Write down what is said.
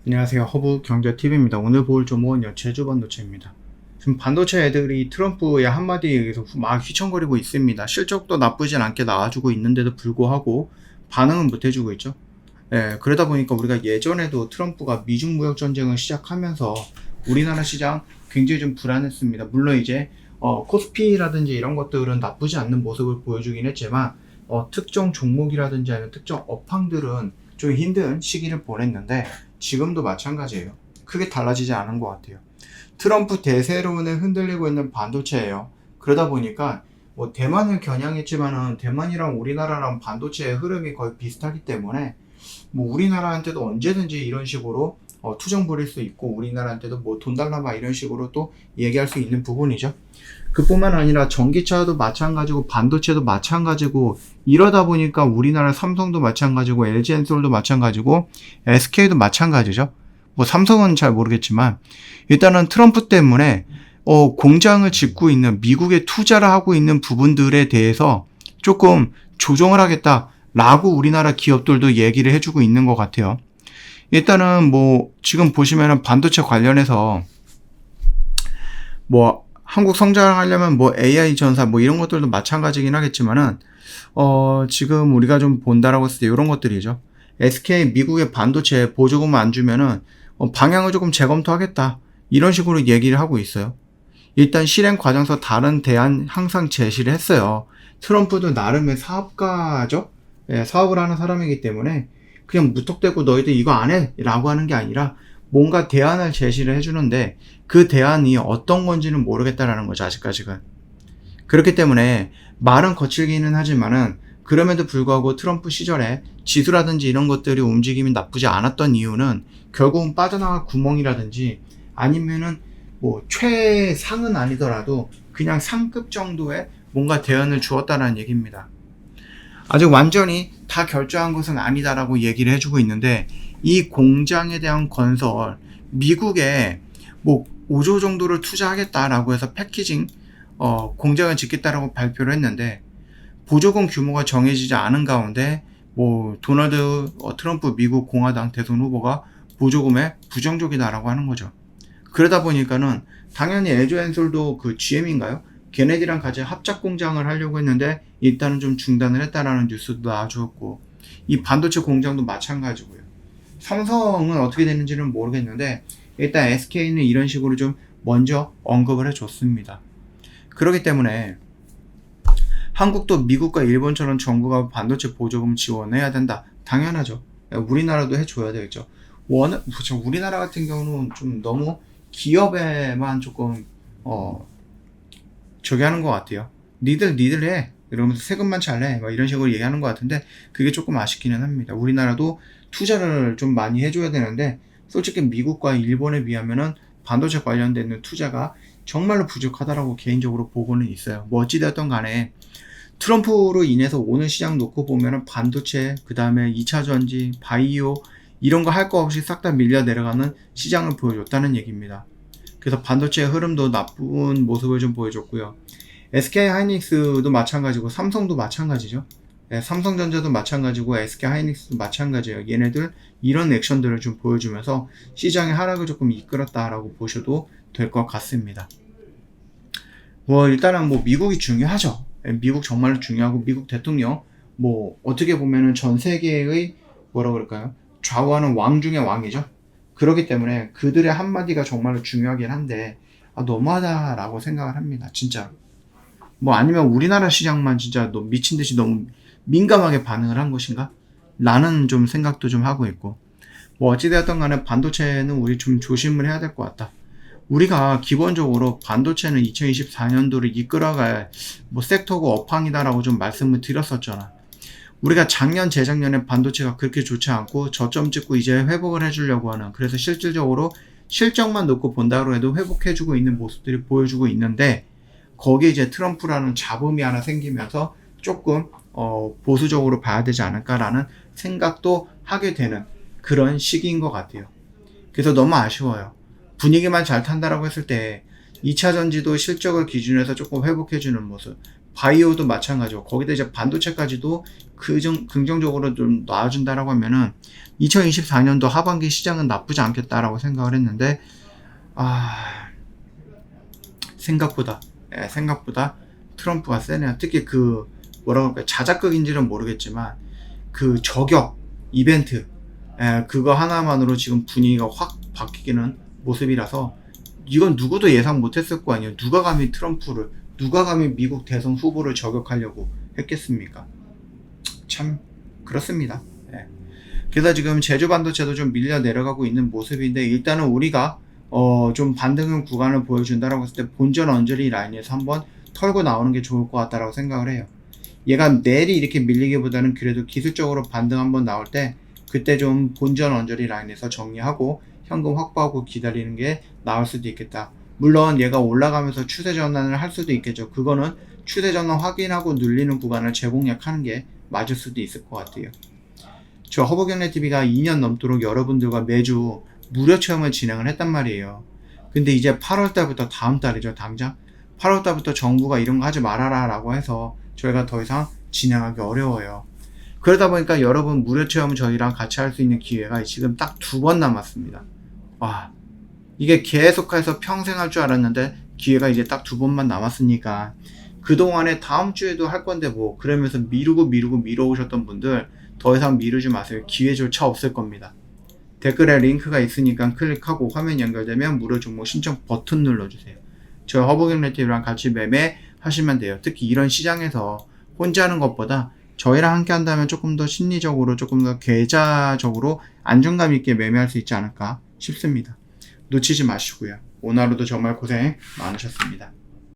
안녕하세요. 허브경제TV입니다. 오늘 볼 종목은 제주 반도체입니다. 지금 반도체 애들이 트럼프의 한마디에 의해서 막 휘청거리고 있습니다. 실적도 나쁘진 않게 나와주고 있는데도 불구하고 반응은 못 해주고 있죠. 그러다 보니까 우리가 예전에도 트럼프가 미중 무역 전쟁을 시작하면서 우리나라 시장 굉장히 좀 불안했습니다. 물론 이제 코스피라든지 이런 것들은 나쁘지 않는 모습을 보여주긴 했지만 특정 종목이라든지 아니면 특정 업황들은 좀 힘든 시기를 보냈는데 지금도 마찬가지예요. 크게 달라지지 않은 것 같아요. 트럼프 대세론에 흔들리고 있는 반도체예요. 그러다 보니까 뭐 대만을 겨냥했지만은 대만이랑 우리나라랑 반도체의 흐름이 거의 비슷하기 때문에 뭐 우리나라한테도 언제든지 이런 식으로 투정 부릴 수 있고 우리나라한테도 뭐 돈 달라봐 이런 식으로 또 얘기할 수 있는 부분이죠. 그뿐만 아니라 전기차도 마찬가지고 반도체도 마찬가지고 이러다 보니까 우리나라 삼성도 마찬가지고 LG엔솔도 마찬가지고 SK도 마찬가지죠. 뭐 삼성은 잘 모르겠지만 일단은 트럼프 때문에 공장을 짓고 있는 미국에 투자를 하고 있는 부분들에 대해서 조금 조정을 하겠다라고 우리나라 기업들도 얘기를 해주고 있는 것 같아요. 일단은 뭐 지금 보시면은 반도체 관련해서 뭐 한국 성장하려면 뭐 AI 전사 뭐 이런 것들도 마찬가지긴 하겠지만은 지금 우리가 좀 본다라고 했을 때 이런 것들이죠. SK 미국의 반도체 보조금 안 주면은 방향을 조금 재검토하겠다 이런 식으로 얘기를 하고 있어요. 일단 실행 과정에서 다른 대안 항상 제시를 했어요. 트럼프도 나름의 사업가죠. 사업을 하는 사람이기 때문에 그냥 무턱대고 너희들 이거 안 해 라고 하는 게 아니라 뭔가 대안을 제시를 해주는데 그 대안이 어떤 건지는 모르겠다라는 거죠, 아직까지는. 그렇기 때문에 말은 거칠기는 하지만은 그럼에도 불구하고 트럼프 시절에 지수라든지 이런 것들이 움직임이 나쁘지 않았던 이유는 결국은 빠져나갈 구멍이라든지 아니면은 뭐 최상은 아니더라도 그냥 상급 정도의 뭔가 대안을 주었다는 얘기입니다. 아직 완전히 다 결정한 것은 아니다라고 얘기를 해주고 있는데 이 공장에 대한 건설 미국에 뭐 5조 정도를 투자하겠다라고 해서 패키징 공장을 짓겠다라고 발표를 했는데 보조금 규모가 정해지지 않은 가운데 뭐 도널드 트럼프 미국 공화당 대선 후보가 보조금에 부정적이다라고 하는 거죠. 그러다 보니까는 당연히 LG엔솔도 그 GM인가요? 걔네들이랑 같이 합작 공장을 하려고 했는데 일단은 좀 중단을 했다라는 뉴스도 나와주었고 이 반도체 공장도 마찬가지고요. 삼성은 어떻게 되는지는 모르겠는데 일단 SK는 이런 식으로 좀 먼저 언급을 해줬습니다. 그렇기 때문에 한국도 미국과 일본처럼 정부가 반도체 보조금 지원해야 된다. 당연하죠. 우리나라도 해줘야 되겠죠. 우리나라 같은 경우는 좀 너무 기업에만 조금 저기 하는 것 같아요. 니들 해. 이러면서 세금만 잘 내. 막 이런 식으로 얘기하는 것 같은데 그게 조금 아쉽기는 합니다. 우리나라도 투자를 좀 많이 해줘야 되는데 솔직히 미국과 일본에 비하면은 반도체 관련된 투자가 정말로 부족하다라고 개인적으로 보고는 있어요. 뭐 어찌되었던 간에 트럼프로 인해서 오는 시장 놓고 보면은 반도체, 그 다음에 2차 전지, 바이오 이런 거 할 거 없이 싹 다 밀려 내려가는 시장을 보여줬다는 얘기입니다. 그래서 반도체의 흐름도 나쁜 모습을 좀 보여줬고요. SK 하이닉스도 마찬가지고 삼성도 마찬가지죠. 삼성전자도 마찬가지고 SK 하이닉스도 마찬가지예요. 얘네들 이런 액션들을 좀 보여주면서 시장의 하락을 조금 이끌었다라고 보셔도 될 것 같습니다. 뭐 일단은 뭐 미국이 중요하죠. 미국 정말로 중요하고 미국 대통령 뭐 어떻게 보면은 전 세계의 뭐라 그럴까요? 좌우하는 왕 중의 왕이죠. 그렇기 때문에 그들의 한마디가 정말로 중요하긴 한데 너무하다라고 생각을 합니다. 진짜. 뭐 아니면 우리나라 시장만 진짜 미친 듯이 너무 민감하게 반응을 한 것인가? 라는 좀 생각도 좀 하고 있고. 뭐 어찌되었던 간에 반도체는 우리 좀 조심을 해야 될 것 같다. 우리가 기본적으로 반도체는 2024년도를 이끌어갈 뭐 섹터고 업황이다라고 좀 말씀을 드렸었잖아. 우리가 작년, 재작년에 반도체가 그렇게 좋지 않고 저점 찍고 이제 회복을 해주려고 하는, 그래서 실질적으로 실적만 놓고 본다고 해도 회복해주고 있는 모습들이 보여주고 있는데 거기에 이제 트럼프라는 잡음이 하나 생기면서 조금 보수적으로 봐야 되지 않을까라는 생각도 하게 되는 그런 시기인 것 같아요. 그래서 너무 아쉬워요. 분위기만 잘 탄다라고 했을 때 2차 전지도 실적을 기준으로 해서 조금 회복해주는 모습, 바이오도 마찬가지고 거기다 이제 반도체까지도 긍정적으로 좀 놔준다라고 하면은 2024년도 하반기 시장은 나쁘지 않겠다라고 생각을 했는데 생각보다 트럼프가 세네요. 특히 그 뭐라고 할까요? 자작극인지는 모르겠지만 그 저격 이벤트 그거 하나만으로 지금 분위기가 확 바뀌는 모습이라서 이건 누구도 예상 못했을 거 아니에요. 누가 감히 미국 대선 후보를 저격하려고 했겠습니까? 참 그렇습니다. 그래서 지금 제조 반도체도 좀 밀려 내려가고 있는 모습인데 일단은 우리가 좀 반등 구간을 보여준다라고 했을 때 본전 언저리 라인에서 한번 털고 나오는 게 좋을 것 같다라고 생각을 해요. 얘가 내리 이렇게 밀리기보다는 그래도 기술적으로 반등 한번 나올 때 그때 좀 본전 언저리 라인에서 정리하고 현금 확보하고 기다리는 게 나을 수도 있겠다. 물론 얘가 올라가면서 추세 전환을 할 수도 있겠죠. 그거는 추세 전환 확인하고 눌리는 구간을 재공략하는 게 맞을 수도 있을 것 같아요. 저 허브경제TV가 2년 넘도록 여러분들과 매주 무료 체험을 진행을 했단 말이에요. 근데 이제 8월달부터 다음 달이죠. 당장 8월달부터 정부가 이런 거 하지 말아라 라고 해서 저희가 더 이상 진행하기 어려워요. 그러다 보니까 여러분 무료 체험 저희랑 같이 할 수 있는 기회가 지금 딱 2번 남았습니다. 와, 이게 계속해서 평생 할 줄 알았는데 기회가 이제 딱 2번만 남았으니까 그동안에 다음 주에도 할 건데 뭐 그러면서 미루오셨던 분들 더 이상 미루지 마세요. 기회조차 없을 겁니다. 댓글에 링크가 있으니까 클릭하고 화면 연결되면 무료 종목 신청 버튼 눌러주세요. 저희 허브경제TV랑 같이 매매하시면 돼요. 특히 이런 시장에서 혼자 하는 것보다 저희랑 함께 한다면 조금 더 심리적으로 조금 더 계좌적으로 안정감 있게 매매할 수 있지 않을까 싶습니다. 놓치지 마시고요. 오늘 하루도 정말 고생 많으셨습니다.